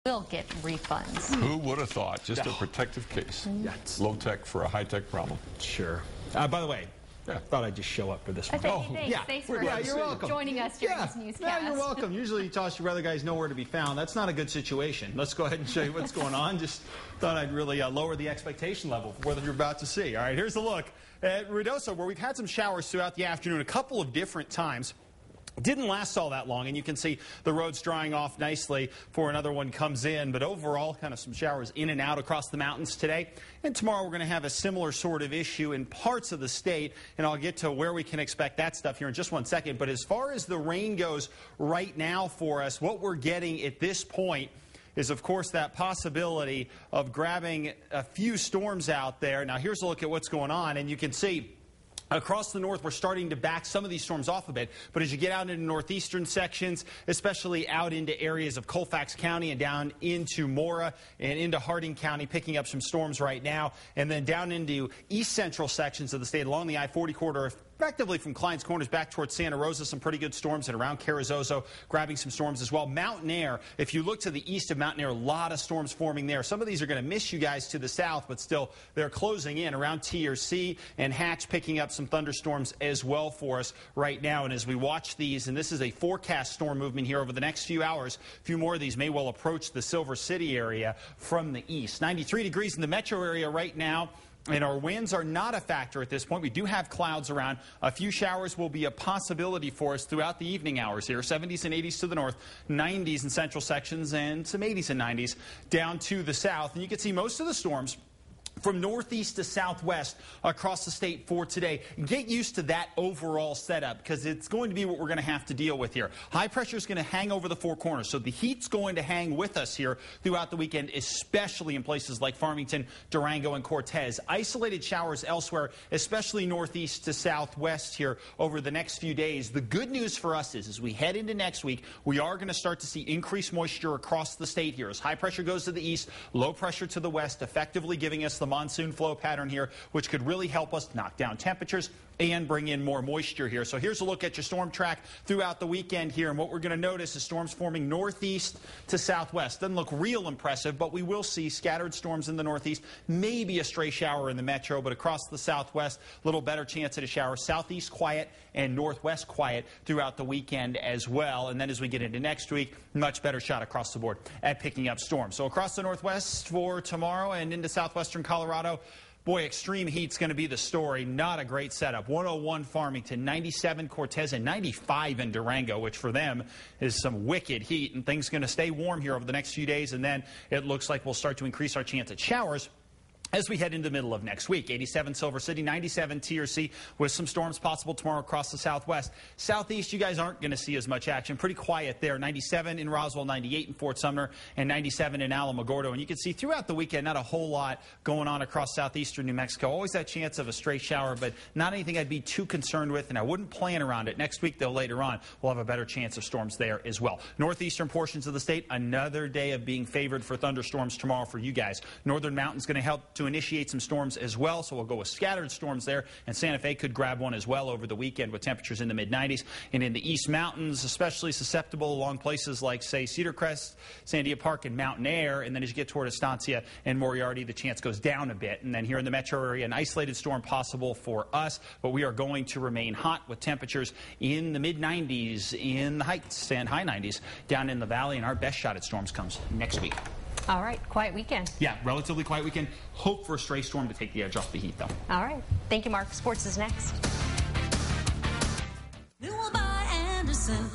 will get refunds. Who would have thought? Just a protective case. Yes. Low tech for a high tech problem. Sure. By the way, I thought I'd just show up for this one. Thanks for you're welcome. joining us during this newscast. Yeah, you're welcome. Usually you toss your other guys nowhere to be found. That's not a good situation. Let's go ahead and show you what's going on. Just thought I'd really lower the expectation level for what you're about to see. All right, here's a look at Ruidoso, where we've had some showers throughout the afternoon, a couple of different times. Didn't last all that long, and you can see the roads drying off nicely before another one comes in. But overall, kind of some showers in and out across the mountains today. And tomorrow we're going to have a similar sort of issue in parts of the state, and I'll get to where we can expect that stuff here in just 1 second. But as far as the rain goes right now for us, what we're getting at this point is, of course, that possibility of grabbing a few storms out there. Now, here's a look at what's going on, and you can see across the north, we're starting to back some of these storms off a bit. But as you get out into northeastern sections, especially out into areas of Colfax County and down into Mora and into Harding County, picking up some storms right now. And then down into east central sections of the state along the I-40 corridor, effectively from Klein's Corners back towards Santa Rosa, some pretty good storms, and around Carrizozo, grabbing some storms as well. Mountain Air, if you look to the east of Mountain Air, a lot of storms forming there. Some of these are going to miss you guys to the south, but still they're closing in around TRC and Hatch, picking up some thunderstorms as well for us right now. And as we watch these, and this is a forecast storm movement here over the next few hours, a few more of these may well approach the Silver City area from the east. 93 degrees in the metro area right now. And our winds are not a factor at this point. We do have clouds around. A few showers will be a possibility for us throughout the evening hours here. 70s and 80s to the north, 90s in central sections, and some 80s and 90s down to the south. And you can see most of the storms from northeast to southwest across the state for today. Get used to that overall setup, because it's going to be what we're going to have to deal with here. High pressure is going to hang over the four corners, so the heat's going to hang with us here throughout the weekend, especially in places like Farmington, Durango, and Cortez. Isolated showers elsewhere, especially northeast to southwest here over the next few days. The good news for us is, as we head into next week, we are going to start to see increased moisture across the state here. As high pressure goes to the east, low pressure to the west, effectively giving us the monsoon flow pattern here, which could really help us knock down temperatures and bring in more moisture here. So here's a look at your storm track throughout the weekend here, and what we're going to notice is storms forming northeast to southwest. Doesn't look real impressive, but we will see scattered storms in the northeast, maybe a stray shower in the metro, but across the southwest, a little better chance at a shower. Southeast quiet and northwest quiet throughout the weekend as well. And then as we get into next week, much better shot across the board at picking up storms. So across the northwest for tomorrow and into southwestern Colorado, boy, extreme heat's going to be the story. Not a great setup. 101 Farmington, 97 Cortez, and 95 in Durango, which for them is some wicked heat. And things going to stay warm here over the next few days. And then it looks like we'll start to increase our chance at showers as we head into the middle of next week. 87 Silver City, 97 TRC, with some storms possible tomorrow across the southwest. Southeast, you guys aren't going to see as much action. Pretty quiet there. 97 in Roswell, 98 in Fort Sumner, and 97 in Alamogordo. And you can see throughout the weekend, not a whole lot going on across southeastern New Mexico. Always that chance of a stray shower, but not anything I'd be too concerned with, and I wouldn't plan around it. Next week, though, later on, we'll have a better chance of storms there as well. Northeastern portions of the state, another day of being favored for thunderstorms tomorrow for you guys. Northern Mountain's going to help to initiate some storms as well, so we'll go with scattered storms there, and Santa Fe could grab one as well over the weekend with temperatures in the mid-90s. And in the East Mountains, especially susceptible along places like, say, Cedar Crest, Sandia Park, and Mountain Air. And then as you get toward Estancia and Moriarty, the chance goes down a bit. And then here in the metro area, an isolated storm possible for us, but we are going to remain hot with temperatures in the mid-90s, in the heights, and high 90s down in the valley. And our best shot at storms comes next week. All right, quiet weekend. Yeah, relatively quiet weekend. Hope for a stray storm to take the edge off the heat, though. All right. Thank you, Mark. Sports is next. Newell by Anderson.